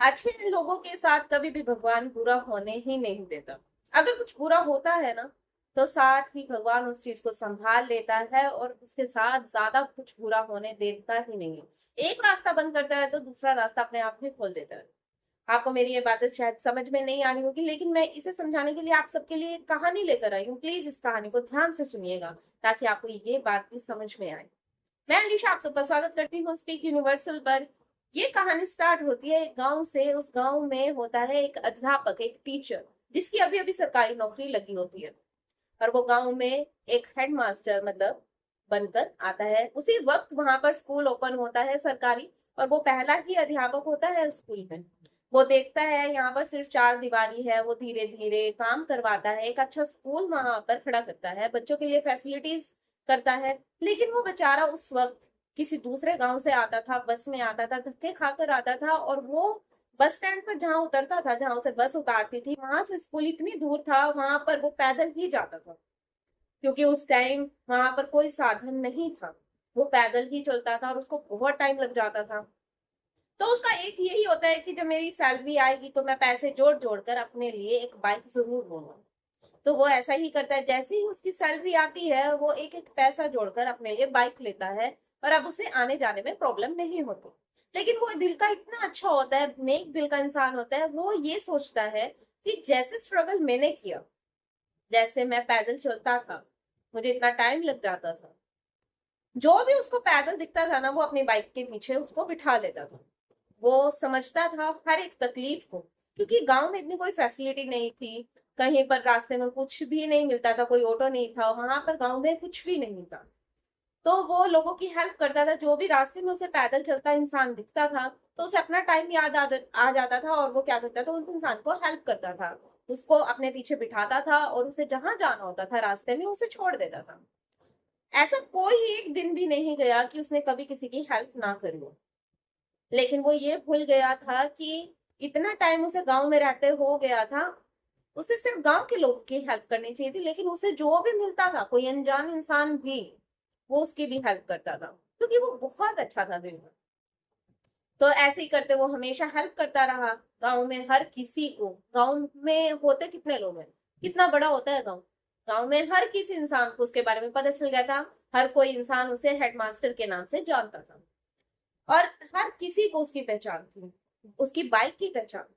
अच्छे लोगों के साथ कभी भी भगवान बुरा होने ही नहीं देता। अगर कुछ बुरा होता है ना, तो साथ ही भगवान उस चीज को संभाल लेता है और उसके साथ ज्यादा कुछ बुरा होने देता ही नहीं है। एक रास्ता बंद करता है तो दूसरा रास्ता अपने आप ही खोल देता है। आपको मेरी ये बातें शायद समझ में नहीं आ रही होगी, लेकिन मैं इसे समझाने के लिए आप सबके लिए एक कहानी लेकर आई हूँ। प्लीज इस कहानी को ध्यान से सुनिएगा ताकि आपको ये बात भी समझ में आए। मैं अलीशा आप सबका स्वागत करती हूँ स्पीक यूनिवर्सल पर। ये कहानी स्टार्ट होती है एक गांव से। उस गांव में होता है एक अध्यापक, एक टीचर, जिसकी अभी अभी सरकारी नौकरी लगी होती है। और वो गांव में एक हेडमास्टर मतलब बनकर आता है। उसी वक्त वहां पर स्कूल ओपन होता है सरकारी, और वो पहला ही अध्यापक होता है उस स्कूल में। वो देखता है यहाँ पर सिर्फ चार दीवारी है, वो धीरे धीरे काम करवाता है, एक अच्छा स्कूल वहां पर खड़ा करता है, बच्चों के लिए फैसिलिटीज करता है। लेकिन वो बेचारा उस वक्त किसी दूसरे गांव से आता था, बस में आता था, धक्के खाकर आता था, और वो बस स्टैंड पर जहां उतरता था, जहां उसे बस उतारती थी, वहां से स्कूल इतनी दूर था, वहां पर वो पैदल ही जाता था। क्योंकि उस टाइम वहां पर कोई साधन नहीं था, वो पैदल ही चलता था और उसको बहुत टाइम लग जाता था। तो उसका एक यही होता है कि जब मेरी सैलरी आएगी तो मैं पैसे जोड़ जोड़ कर अपने लिए एक बाइक जरूर लूंगा। तो वो ऐसा ही करता है, जैसे ही उसकी सैलरी आती है वो एक एक पैसा जोड़कर अपने लिए बाइक लेता है। और अब उसे आने जाने में प्रॉब्लम नहीं होती। लेकिन वो दिल का इतना अच्छा होता है, नेक दिल का इंसान होता है, वो ये सोचता है कि जैसे स्ट्रगल मैंने किया, जैसे मैं पैदल चलता था, मुझे इतना टाइम लग जाता था, जो भी उसको पैदल दिखता था ना, वो अपनी बाइक के पीछे उसको बिठा लेता था। वो समझता था हर एक तकलीफ को। क्योंकि गांव में इतनी कोई फैसिलिटी नहीं थी, कहीं पर रास्ते में कुछ भी नहीं मिलता था, कोई ऑटो नहीं था, वहां पर गांव में कुछ भी नहीं था। तो वो लोगों की हेल्प करता था। जो भी रास्ते में उसे पैदल चलता इंसान दिखता था, तो उसे अपना टाइम याद आ जाता था, और वो क्या करता था, उस इंसान को हेल्प करता था, उसको अपने पीछे बिठाता था, और उसे जहां जाना होता था रास्ते में उसे छोड़ देता था। ऐसा कोई एक दिन भी नहीं गया कि उसने कभी किसी की हेल्प ना करी हो। लेकिन वो ये भूल गया था कि इतना टाइम उसे गांव में रहते हो गया था, उसे सिर्फ गांव के लोगों की हेल्प करनी चाहिए थी। लेकिन उसे जो भी मिलता था, कोई अनजान इंसान भी, वो उसकी भी हेल्प करता था, क्योंकि वो बहुत अच्छा था दिल में। तो ऐसे ही करते वो हमेशा हेल्प करता रहा गांव में हर किसी को। गांव में होते कितने लोग हैं, कितना बड़ा होता है गांव। गांव में हर किसी इंसान को उसके बारे में पता चल गया था। हर कोई इंसान उसे हेडमास्टर के नाम से जानता था, और हर किसी को उसकी पहचान थी, उसकी बाइक की पहचान थी।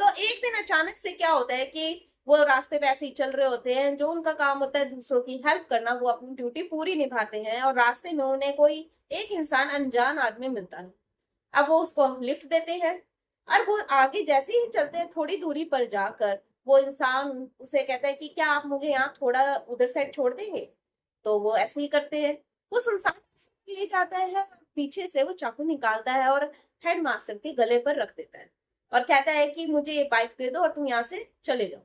तो एक दिन अचानक से क्या होता है कि वो रास्ते पे ऐसे ही चल रहे होते हैं, जो उनका काम होता है दूसरों की हेल्प करना, वो अपनी ड्यूटी पूरी निभाते हैं, और रास्ते में उन्हें कोई एक इंसान, अनजान आदमी मिलता है। अब वो उसको लिफ्ट देते हैं, और वो आगे जैसे ही चलते हैं, थोड़ी दूरी पर जाकर वो इंसान उसे कहता है कि क्या आप मुझे यहाँ थोड़ा उधर साइड छोड़ देंगे। तो वो ऐसे ही करते हैं। वो सुनसान ले जाता है, पीछे से वो चाकू निकालता है और हेडमास्टर के गले पर रख देता है, और कहता है कि मुझे ये बाइक दे दो और तुम यहाँ से चले जाओ।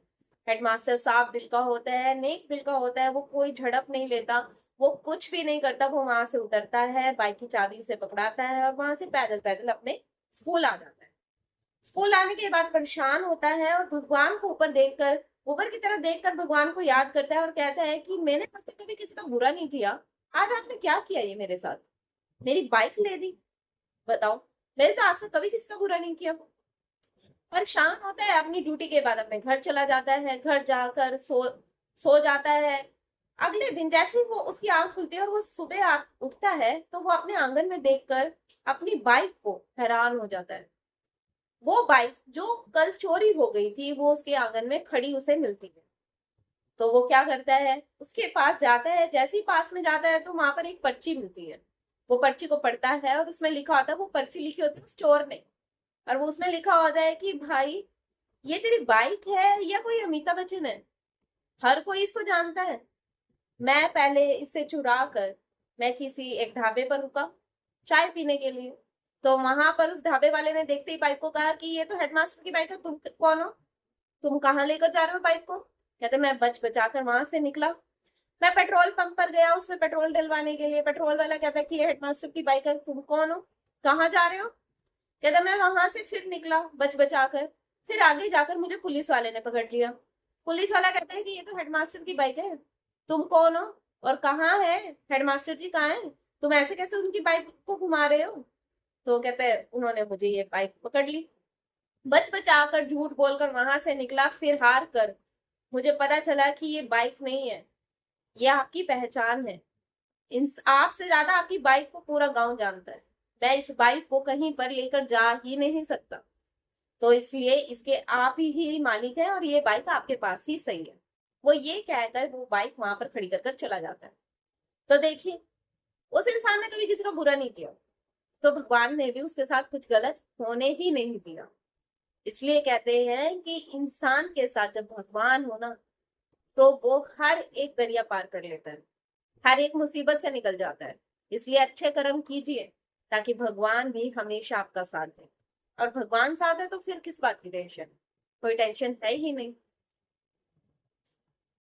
हेडमास्टर साफ दिल का होता है, नेक दिल का होता है, वो कोई झड़प नहीं लेता, वो कुछ भी नहीं करता। वो वहां से उतरता है, बाइक की चाबी से पकड़ाता है, और वहां से पैदल पैदल अपने स्कूल आ जाता है। स्कूल आने के बाद परेशान होता है, और भगवान को ऊपर देखकर, ऊपर की तरफ देखकर भगवान को याद करता है, और कहता है कि मैंने आज तक कभी किसी का बुरा नहीं किया। आज आपने क्या किया ये मेरे साथ, मेरी बाइक ले दी। बताओ, मैंने तो आज तक कभी किसी का बुरा नहीं किया। परेशान होता है, अपनी ड्यूटी के बाद अपने घर चला जाता है, घर जाकर सो जाता है। अगले दिन जैसे ही वो उसकी आंख खुलती है और वो सुबह उठता है, तो वो अपने आंगन में देखकर अपनी बाइक को हैरान हो जाता है। वो बाइक जो कल चोरी हो गई थी, वो उसके आंगन में खड़ी उसे मिलती है। तो वो क्या करता है, उसके पास जाता है। जैसे ही पास में जाता है तो वहां पर एक पर्ची मिलती है। वो पर्ची को पढ़ता है, और उसमें लिखा होता है, वो पर्ची लिखी होती है उस चोर ने, और वो उसमें लिखा होता है कि भाई, ये तेरी बाइक है या कोई अमिताभ बच्चन है, हर कोई इसको जानता है। मैं पहले इसे चुरा कर मैं किसी एक ढाबे पर रुका चाय पीने के लिए। तो वहां पर उस ढाबे वाले ने देखते ही बाइक को कहा कि ये तो हेडमास्टर की बाइक है, तुम कौन हो, तुम कहाँ लेकर जा रहे हो बाइक को। कहते मैं बच बचा कर वहां से निकला, मैं पेट्रोल पंप पर गया उसमें पेट्रोल डलवाने के लिए। पेट्रोल वाला कहता है कि ये हेडमास्टर की बाइक है, तुम कौन हो, कहाँ जा रहे हो। कहता मैं वहां से फिर निकला बच बचा कर, फिर आगे जाकर मुझे पुलिस वाले ने पकड़ लिया। पुलिस वाला कहता है कि ये तो हेडमास्टर की बाइक है, तुम कौन हो और कहाँ है, हेडमास्टर जी कहाँ है, तुम ऐसे कैसे उनकी बाइक को घुमा रहे हो। तो कहते हैं उन्होंने मुझे ये बाइक पकड़ ली। बच बचा कर झूठ बोलकर वहां से निकला, फिर हार कर मुझे पता चला कि ये बाइक नहीं है, ये आपकी पहचान है। इन आपसे ज्यादा आपकी बाइक को पूरा गांव जानता है। मैं इस बाइक को कहीं पर लेकर जा ही नहीं सकता, तो इसलिए इसके आप ही मालिक है और ये बाइक आपके पास ही सही है। वो ये कहकर वो बाइक वहां पर खड़ी कर चला जाता है। तो देखिए, उस इंसान ने कभी किसी का बुरा नहीं किया, तो भगवान ने भी उसके साथ कुछ गलत होने ही नहीं दिया। इसलिए कहते हैं कि इंसान के साथ जब भगवान हो ना, तो वो हर एक दरिया पार कर लेता है, हर एक मुसीबत से निकल जाता है। इसलिए अच्छे कर्म कीजिए, ताकि भगवान भी हमेशा आपका साथ दे। और भगवान साथ है तो फिर किस बात की टेंशन, कोई टेंशन है ही नहीं।